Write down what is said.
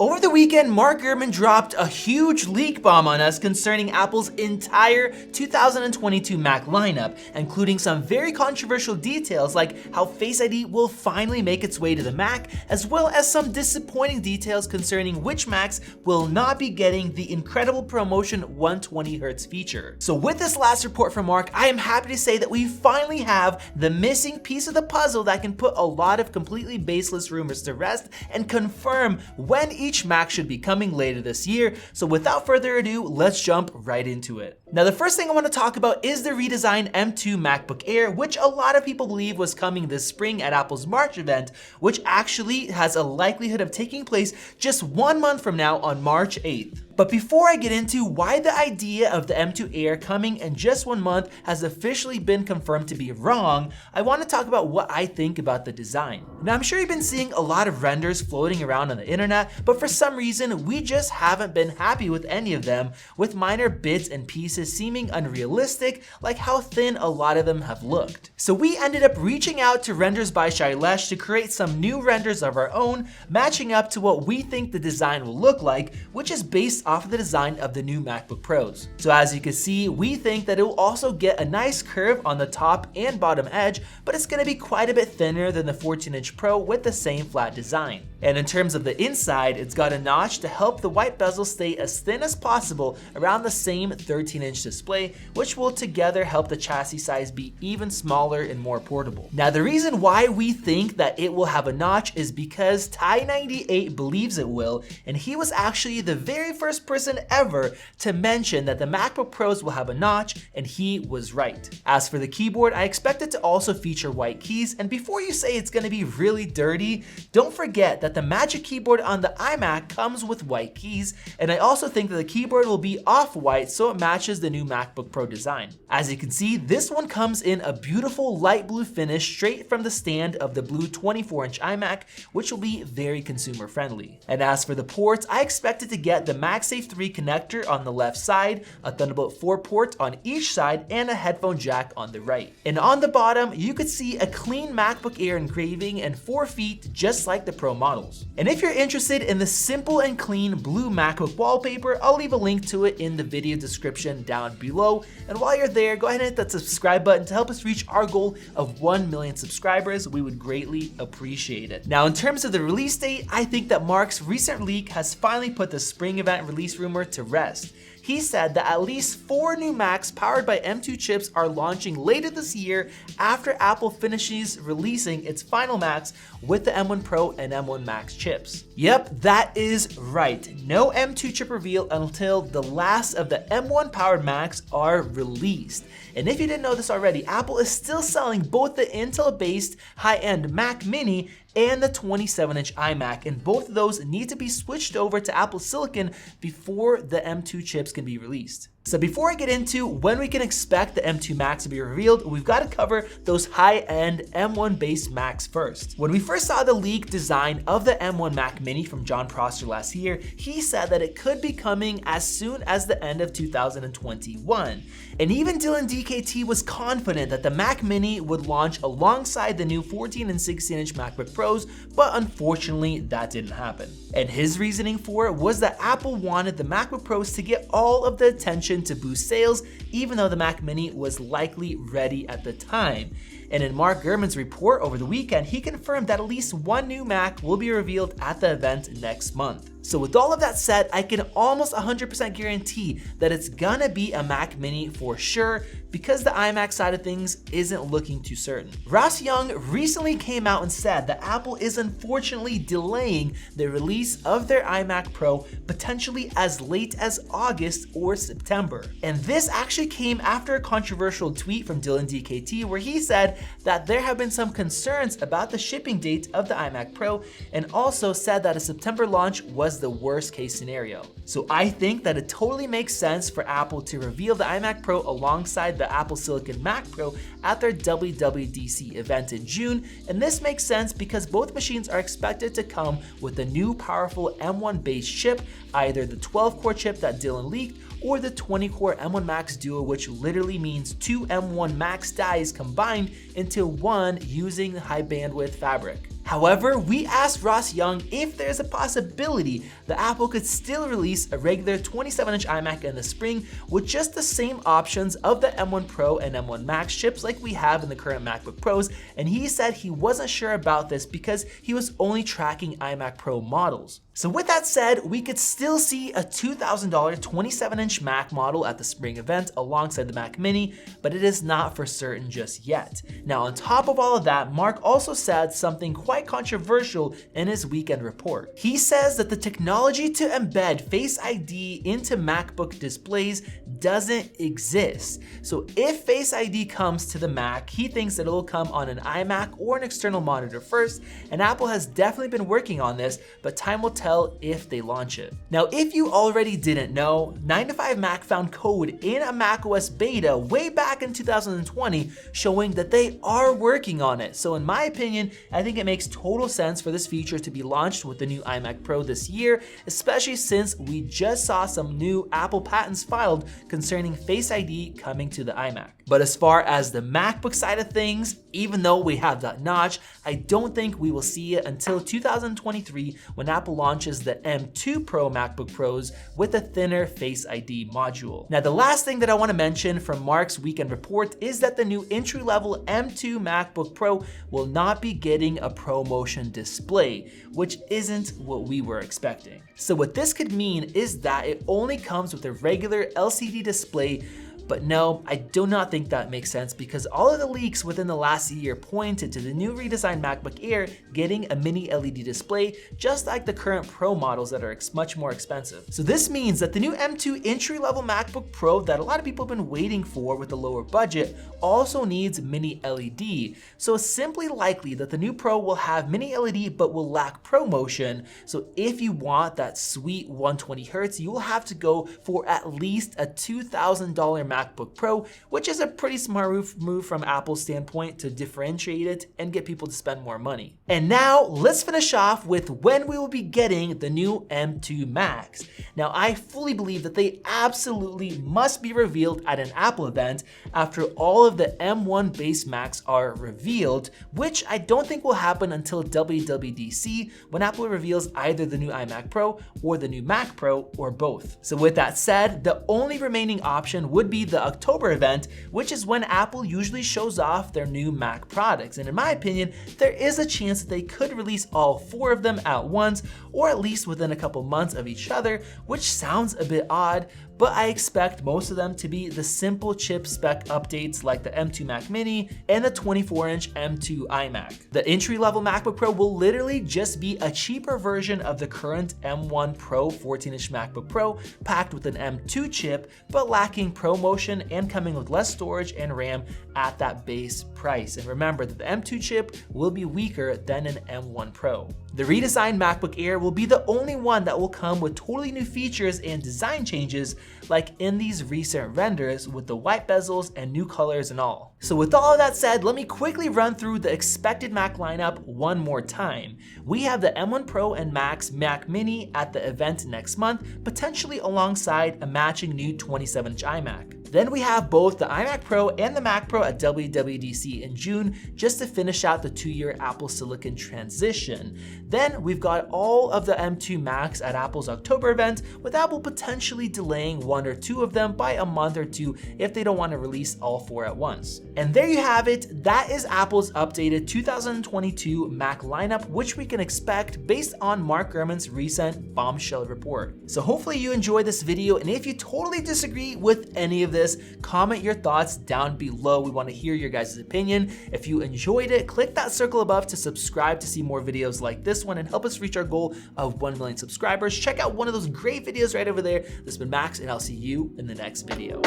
Over the weekend, Mark Gurmans dropped a huge leak bomb on us concerning Apple's entire 2022 Mac lineup, including some very controversial details like how Face ID will finally make its way to the Mac, as well as some disappointing details concerning which Macs will not be getting the incredible ProMotion 120Hz feature. So with this last report from Mark, I am happy to say that we finally have the missing piece of the puzzle that can put a lot of completely baseless rumors to rest and confirm when each Mac should be coming later this year. So without further ado, let's jump right into it. Now, the first thing I want to talk about is the redesigned M2 MacBook Air, which a lot of people believe was coming this spring at Apple's March event, which actually has a likelihood of taking place just 1 month from now on March 8th. But before I get into why the idea of the M2 Air coming in just 1 month has officially been confirmed to be wrong, I want to talk about what I think about the design. Now, I'm sure you've been seeing a lot of renders floating around on the internet, but for some reason, we just haven't been happy with any of them, with minor bits and pieces seeming unrealistic, like how thin a lot of them have looked. So we ended up reaching out to Renders by Shailesh to create some new renders of our own, matching up to what we think the design will look like, which is based off of the design of the new MacBook Pros. So as you can see, we think that it will also get a nice curve on the top and bottom edge, but it's going to be quite a bit thinner than the 14-inch Pro with the same flat design. And in terms of the inside, it's got a notch to help the white bezel stay as thin as possible around the same 13-inch display, which will together help the chassis size be even smaller and more portable. Now, the reason why we think that it will have a notch is because Ty98 believes it will, and he was actually the very first person ever to mention that the MacBook Pros will have a notch, and he was right. As for the keyboard, I expect it to also feature white keys, and before you say it's going to be really dirty, don't forget that the Magic Keyboard on the iMac comes with white keys, and I also think that the keyboard will be off-white so it matches the new MacBook Pro design. As you can see, this one comes in a beautiful light blue finish straight from the stand of the blue 24-inch iMac, which will be very consumer friendly. And as for the ports, I expect it to get the MagSafe 3 connector on the left side, a Thunderbolt 4 port on each side, and a headphone jack on the right. And on the bottom, you could see a clean MacBook Air engraving and 4 feet, just like the Pro models. And if you're interested in the simple and clean blue MacBook wallpaper, I'll leave a link to it in the video description down below. And while you're there, go ahead and hit that subscribe button to help us reach our goal of 1 million subscribers. We would greatly appreciate it. Now, in terms of the release date, I think that Mark's recent leak has finally put the spring event release rumor to rest. He said that at least 4 new Macs powered by M2 chips are launching later this year after Apple finishes releasing its final Macs with the M1 Pro and M1 Max chips. Yep, that is right. No M2 chip reveal until the last of the M1 powered Macs are released. And if you didn't know this already, Apple is still selling both the Intel-based high-end Mac Mini and the 27-inch iMac, and both of those need to be switched over to Apple Silicon before the M2 chips can be released. So before I get into when we can expect the M2 Macs to be revealed, we've got to cover those high-end M1 based Macs first. When we first saw the leaked design of the M1 Mac Mini from John Prosser last year, he said that it could be coming as soon as the end of 2021. And even Dylan DKT was confident that the Mac Mini would launch alongside the new 14 and 16-inch MacBook Pros, but unfortunately that didn't happen. And his reasoning for it was that Apple wanted the MacBook Pros to get all of the attention to boost sales, even though the Mac Mini was likely ready at the time. And in Mark Gurmans' report over the weekend, he confirmed that at least 1 new Mac will be revealed at the event next month. So with all of that said, I can almost 100% guarantee that it's gonna be a Mac Mini for sure, because the iMac side of things isn't looking too certain. Ross Young recently came out and said that Apple is unfortunately delaying the release of their iMac Pro potentially as late as August or September. And this actually came after a controversial tweet from Dylan DKT where he said that there have been some concerns about the shipping date of the iMac Pro, and also said that a September launch was the worst case scenario. So I think that it totally makes sense for Apple to reveal the iMac Pro alongside the Apple Silicon Mac Pro at their WWDC event in June, and this makes sense because both machines are expected to come with a new powerful M1 based chip, either the 12-core chip that Dylan leaked or the 20-core M1 Max Duo, which literally means 2 M1 Max dies combined into one using high bandwidth fabric. However, we asked Ross Young if there's a possibility that Apple could still release a regular 27-inch iMac in the spring with just the same options of the M1 Pro and M1 Max chips like we have in the current MacBook Pros, and he said he wasn't sure about this because he was only tracking iMac Pro models. So with that said, we could still see a $2,000 27-inch Mac model at the spring event alongside the Mac Mini, but it is not for certain just yet. Now on top of all of that, Mark also said something quite controversial in his weekend report. He says that the technology to embed Face ID into MacBook displays doesn't exist. So if Face ID comes to the Mac, he thinks that it will come on an iMac or an external monitor first, and Apple has definitely been working on this, but time will tell if they launch it. Now, if you already didn't know, 9to5Mac found code in a macOS beta way back in 2020 showing that they are working on it. So in my opinion, I think it makes total sense for this feature to be launched with the new iMac Pro this year, especially since we just saw some new Apple patents filed concerning Face ID coming to the iMac. But as far as the MacBook side of things, even though we have that notch, I don't think we will see it until 2023 when Apple launches the M2 Pro MacBook Pros with a thinner Face ID module. Now, the last thing that I want to mention from Mark's weekend report is that the new entry-level M2 MacBook Pro will not be getting a ProMotion display, which isn't what we were expecting. So what this could mean is that it only comes with a regular LCD display. But no, I do not think that makes sense because all of the leaks within the last year pointed to the new redesigned MacBook Air getting a mini LED display, just like the current Pro models that are much more expensive. So this means that the new M2 entry-level MacBook Pro that a lot of people have been waiting for with a lower budget also needs mini LED. So it's simply likely that the new Pro will have mini LED but will lack ProMotion. So if you want that sweet 120 Hz, you will have to go for at least a $2,000 MacBook Pro, which is a pretty smart move from Apple's standpoint to differentiate it and get people to spend more money. And now let's finish off with when we will be getting the new M2 Max. Now I fully believe that they absolutely must be revealed at an Apple event after all of the M1 base Macs are revealed, which I don't think will happen until WWDC when Apple reveals either the new iMac Pro or the new Mac Pro or both. So with that said, the only remaining option would be the October event, which is when Apple usually shows off their new Mac products. And in my opinion, there is a chance that they could release all 4 of them at once, or at least within a couple months of each other, which sounds a bit odd, but I expect most of them to be the simple chip spec updates like the M2 Mac Mini and the 24-inch M2 iMac. The entry-level MacBook Pro will literally just be a cheaper version of the current M1 Pro 14-inch MacBook Pro packed with an M2 chip, but lacking ProMotion and coming with less storage and RAM at that base price. And remember that the M2 chip will be weaker than an M1 Pro. The redesigned MacBook Air will be the only one that will come with totally new features and design changes like in these recent renders with the white bezels and new colors and all. So with all of that said, let me quickly run through the expected Mac lineup one more time. We have the M1 Pro and Max Mac Mini at the event next month, potentially alongside a matching new 27-inch iMac. Then we have both the iMac Pro and the Mac Pro at WWDC in June just to finish out the 2-year Apple Silicon transition. Then we've got all of the M2 Macs at Apple's October event, with Apple potentially delaying 1 or 2 of them by a month or 2 if they don't want to release all 4 at once. And there you have it. That is Apple's updated 2022 Mac lineup, which we can expect based on Mark Gurmans' recent bombshell report. So hopefully you enjoyed this video, and if you totally disagree with any of this, comment your thoughts down below. We want to hear your guys' opinion. If you enjoyed it, click that circle above to subscribe to see more videos like this one and help us reach our goal of 1 million subscribers. Check out one of those great videos right over there. This has been Max, and I'll see you in the next video.